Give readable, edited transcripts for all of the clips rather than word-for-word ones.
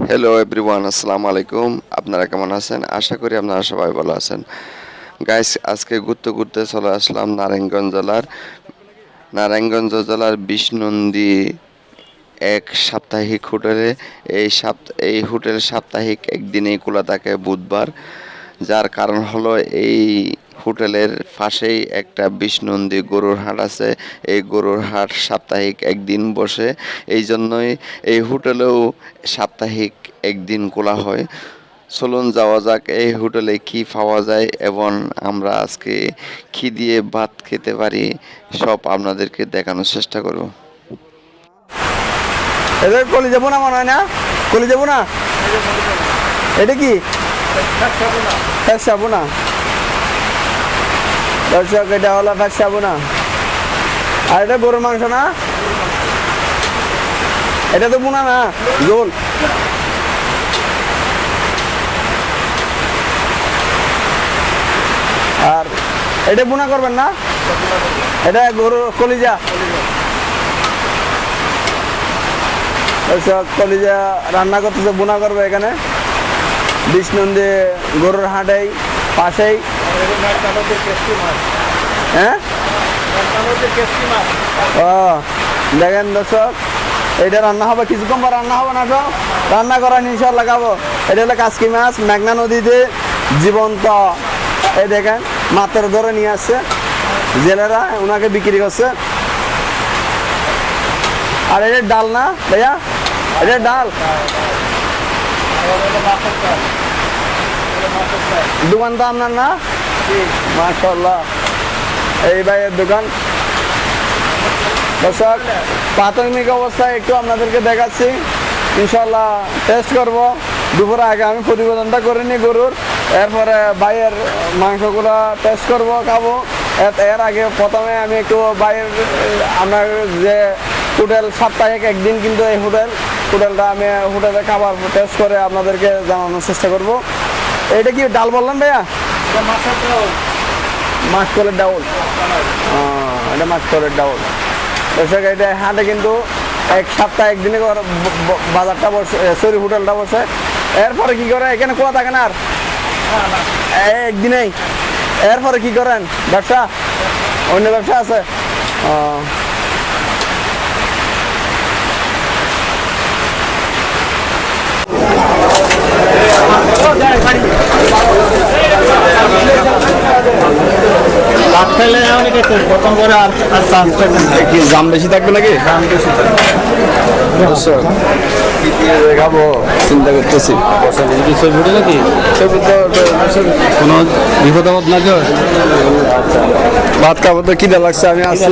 Hello everyone, আসসালামু আলাইকুম। আপনারা কেমন আছেন? আশা করি আপনারা সবাই ভালো আছেন। গাইস, আজকে ঘুরতে ঘুরতে চলে আসলাম নারায়ণগঞ্জ জেলার বিশনন্দী এক সাপ্তাহিক হোটেলে। এই হোটেল সাপ্তাহিক একদিনেই খোলা থাকে, বুধবার। যার কারণ হলো এই হোটেলের পাশেই একটা বিশনন্দী গরুর হাট আছে। এই গরুর হাট সাপ্তাহিক একদিন বসে, এই জন্যই এই হোটেলেও সাপ্তাহিক একদিন খোলা হয়। চলুন যাওয়া যাক এই হোটেলে কি পাওয়া যায় এবং আমরা আজকে কি দিয়ে ভাত খেতে পারি, সব আপনাদেরকে দেখানোর চেষ্টা করব। এটা কলি যাবো না মনে হয় না, কলি যাবো না। এটা কি যাবো না দর্শক, এটা হলো যাবো না। আর এটা গরুর মাংস না, এটা তো বোনা না, জোল। আর এটা বোনা করবেন না, এটা গরুর কলিজা। দর্শক, কলিজা রান্না করতেছে, বোনা করবে এখানে বিশনন্দী গরুর হাটেই পাশেই। হ্যাঁ, ও দেখেন দর্শক, এটা রান্না হবে কিছুক্ষণ পর, রান্না হবে না তো, রান্না করা ইনশাল্লাহ খাবো। এটা হলো কাসকি মাছ, মেঘনা নদীতে জীবন্ত। এই দেখেন মাত্র ধরে নিয়ে আসছে জেলেরা, ওনাকে বিক্রি করছে। আর এটা ডাল না ভাইয়া, এটা ডাল। দোকান তো আপনার না? মাশাআল্লাহ, এই ভাইয়ের দোকান। দর্শক, প্রাথমিক অবস্থায় একটু আপনাদেরকে দেখাচ্ছি, ইনশাল্লাহ টেস্ট করব। দুপুরে আগে আমি প্রতিবেদনটা করে নিই গরুর, এরপরে ভাইয়ের মাংসগুলো টেস্ট করব, খাবো। এর আগে প্রথমে আমি একটু ভাইয়ের, আপনার যে হোটেল সাপ্তাহিক একদিন কিন্তু এই হোটেলটা আমি হোটেলে খাবার টেস্ট করে আপনাদেরকে জানানোর চেষ্টা করব। এটা কি ডাল বললেন ভাইয়া? মাসকলের ডাউল। এটা মাসকলের ডাউল। দর্শক, এটা হাটে কিন্তু এক সপ্তাহ একদিনে বাজারটা বসে, সরি হোটেলটা বসে। এরপরে কি করে এখানে খোলা থাকে না আর একদিনেই? এরপরে কি করেন ব্যবসা? অন্য ব্যবসা আছে? কি দাম বেশি থাকবে নাকি? খাবো চিন্তা করতেছি। নাকি কোনো বিপদ আপদ না কেউ? ভাত খাবো তো খিদে লাগছে, আমি আসছি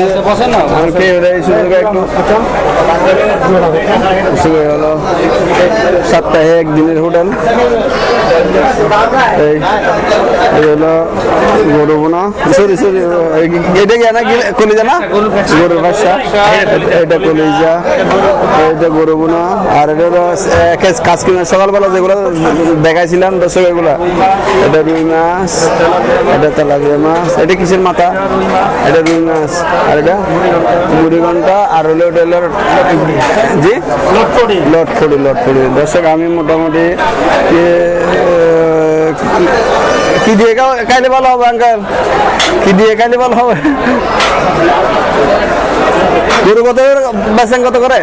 হলো সপ্তাহে একদিনের হোটেল। এই হলো গরু বোনা, সরি এটা কি না, কলিজা না, গরুর বাসা। এটা কলিজা, এটা গরু বোনা। আর এটা হলো কাজকি মাছ, সকালবেলা যেগুলো দেখাইছিলাম দর্শক, এগুলা। এটা রুই মাছ, এটা তেলাপিয়া মাছ। এটা কিসের মাথা? এটা রুই মাছ। আর এটা মুড়িঘণ্টা। আর হলো এটা হলো জি লটফড়ি। দর্শক, আমি মোটামুটি কি দিয়ে খাইলে ভালো হবে আঙ্কাল? কি দিয়ে খাইলে ভালো হবে? গরু কত বেচেন, কত করে?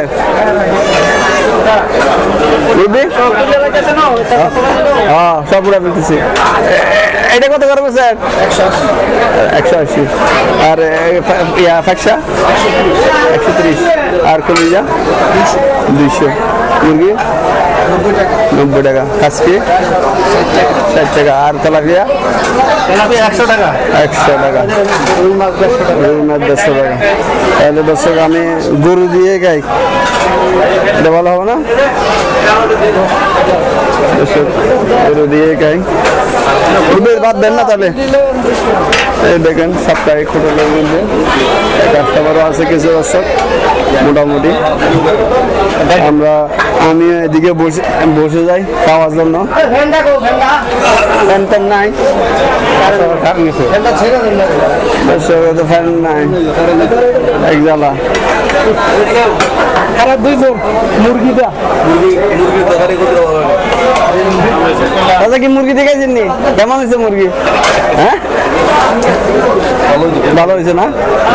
সব পুরা পেতেছি। এটা কত করে বেচেন? 180। আর ফ্যাকসা 130। আর কলিজা 200। মুরগি 90 টাকা। কাজকি 60 টাকা। আর তেলাপিয়া 100 টাকা। 100 টাকা। রুই মাছ 150 টাকা। তাহলে দর্শক, আমি গরু দিয়ে খাই, এটা ভালো হবে না? গরু দিয়ে খাই, বাদ দেন না তাহলে। এই দেখেন সাপ্তাহিক হোটেলের মধ্যে কাস্টমারও আছে কিছু দর্শক মোটামুটি। আমি এদিকে বসে যাই খাওয়ার জন্য। ফ্যান ট্যান নাই, ফ্যান নাই, এক জ্বালা। মুরগিটা দাদা কি মুরগি দেখাইছেন নি? কেমন হয়েছে মুরগি? হ্যাঁ, ভালো হয়েছে না?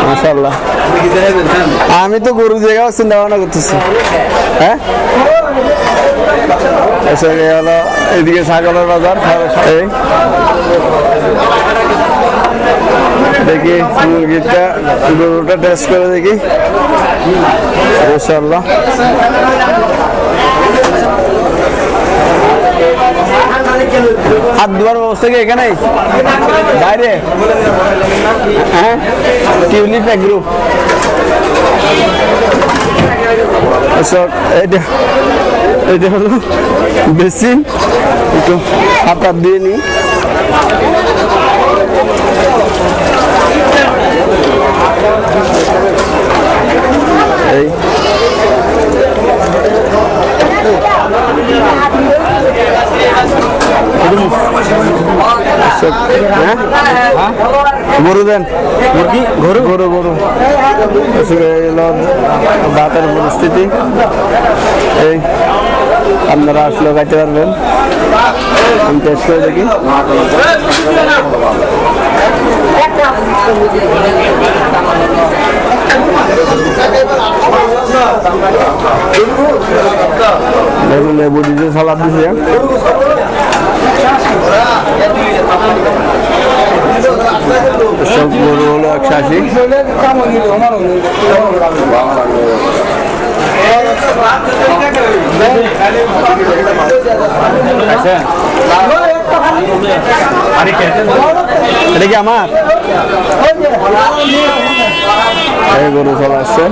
মাশাআল্লাহ। আমি তো গরু জায়গাও চিন্তা ভাবনা করতেছি। হ্যাঁ, হলো এদিকে ছাগলের বাজার। দেখি মুরগিটা গরুটা টেস্ট করে দেখি। মাশাআল্লাহ। হাত ধোয়ার ব্যবস্থা কি এখানে বাইরে? হ্যাঁ, টিউলিপ গ্রুপ। এটা হলো বেসিন, একটু হাত হাত দিয়ে নি। এই গরু দেন, মুরগি, গরু গরু গরু। ভাতের পরিস্থিতি এই, আপনারা আসলেও খাইতে পারবেন। আমি টেস্ট করে দেখি। দেখুন লেবু দিতে সালাদ দিছে। সব গরু হলো 180। এটা কি আমার গরু চলে আসছে।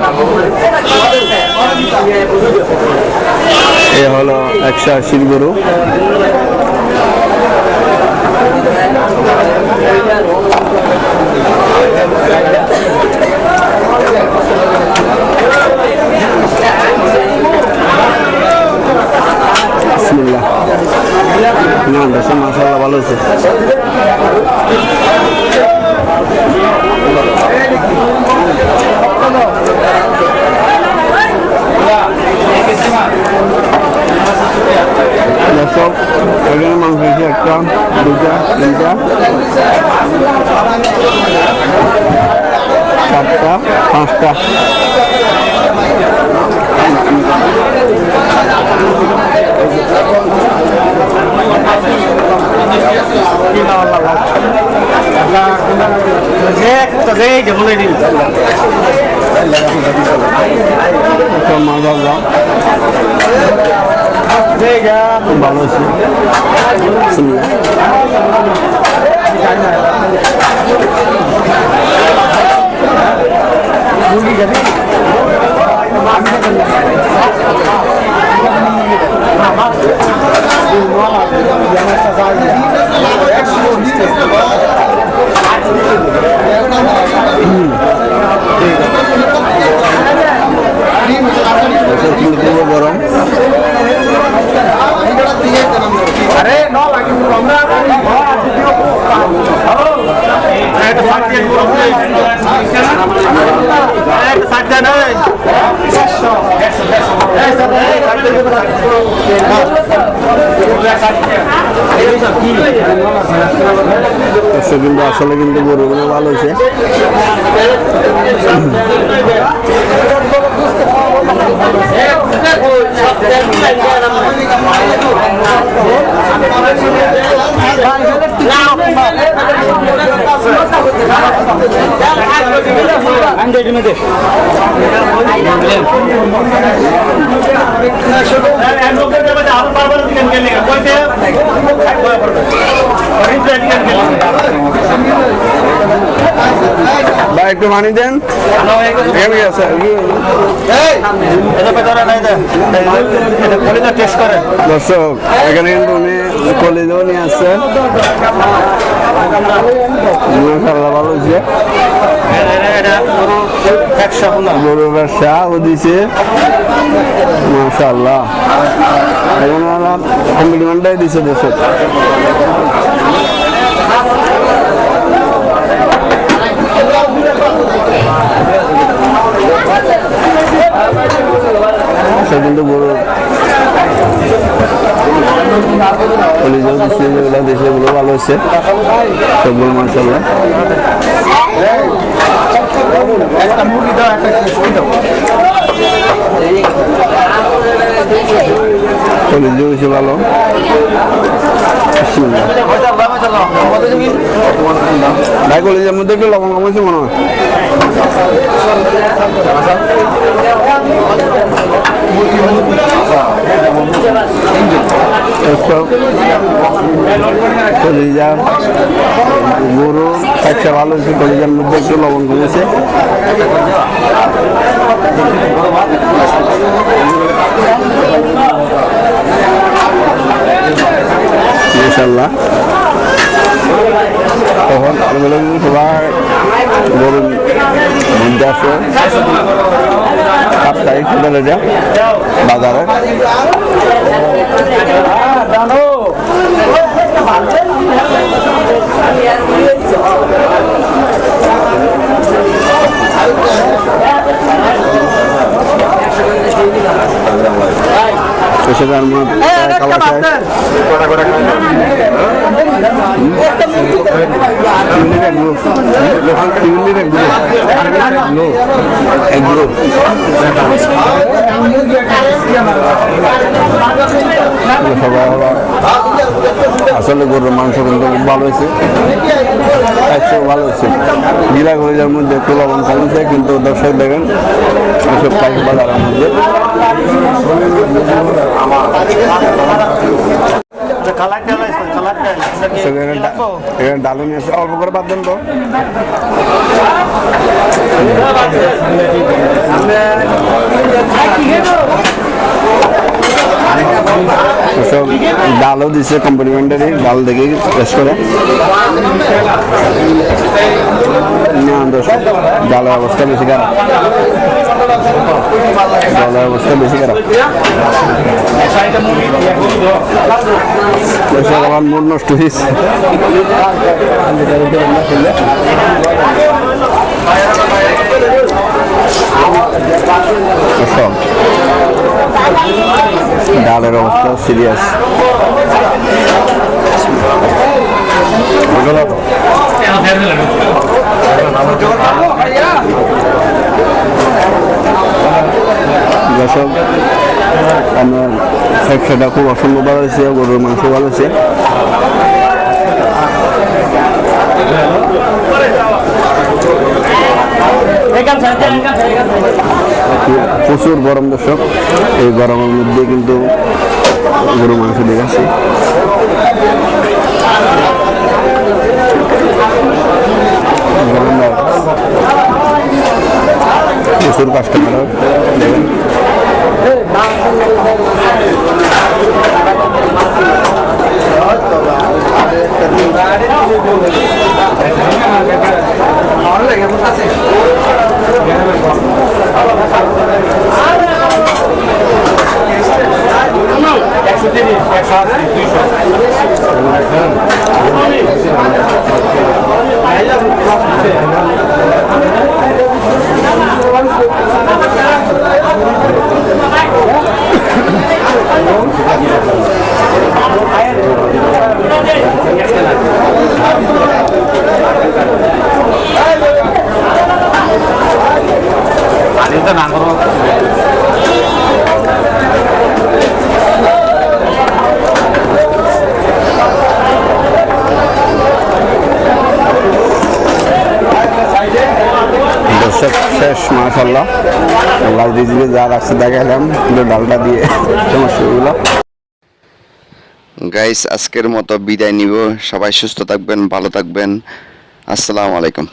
এ হলো 180 গরু। বিসমিল্লাহ। না দেশে মাশাআল্লাহ ভালো আছে। দর্শক এখানে মাংস হয়েছে 1টা 2টা 3টা 4টা 5টা। ভালো আছে। গরম কিন্তু আসলে কিন্তু গরুগুলো ভালো হয়েছে। ভাই একটু পানি দেন। দর্শক এখানে কিন্তু উনি কলিজাও নিয়ে আসছে। ভালো হয়েছে। গরুর ব্যবসা ও দিছে মাশাআল্লাহ। এখানে কমপ্লিমেন্টটাই দিছে দর্শক। কিন্তু গরুর যেগুলো দিচ্ছে এগুলো ভালো হচ্ছে সবগুলো মাশাআল্লাহ। কলিজা হয়েছে ভালো। ভাই কলিজার মধ্যে একটু লবণ কমেছে মনে হয়। কলিজা গরু একটা ভালো হয়েছে, কলিজার মধ্যে একটু লবণ কমেছে। ইনশাআল্লাহ তখন এগুলো কিন্তু সবাই গরুর মধ্যে আছে সাপ্তাহিক হোটেলে বাজারে। আসলে গরুর মাংস কিন্তু খুব ভালো হয়েছে, ভালো হয়েছে। জিরা কলিজার মধ্যে একটু লবণ কমেছে, কিন্তু দর্শক দেখেন এসব পাইক বাজারের মধ্যে ডালু নিয়ে আসে, অল্প করে বাদ দেন তো। সব ডালও দিচ্ছে কমপ্লিমেন্টারি, ডাল দেখে টেস্ট করে ডালের অবস্থা বেশি খারাপ, ডালের অবস্থা বেশি খারাপ। আমার মন নষ্ট হয়েছে। ডালের অবস্থা সিরিয়াস। দর্শক আমার ব্যবসাটা খুব অসম্ভব ভালো হয়েছে, গরুর মাংস ভালো হয়েছে। প্রচুর গরম দর্শক, এই গরমের মধ্যে কিন্তু গরুর মাংস দেখাচ্ছি। প্রচুর কাস্টমার দেখেন। শেষ মাশাআল্লাহ, আল্লাহ রিজিকে যা রাখছে দেখালাম, ডালটা দিয়ে সমস্যাগুলো। গাইস আজকের মতো বিদায় নিব, সবাই সুস্থ থাকবেন, ভালো থাকবেন, আসসালামু আলাইকুম।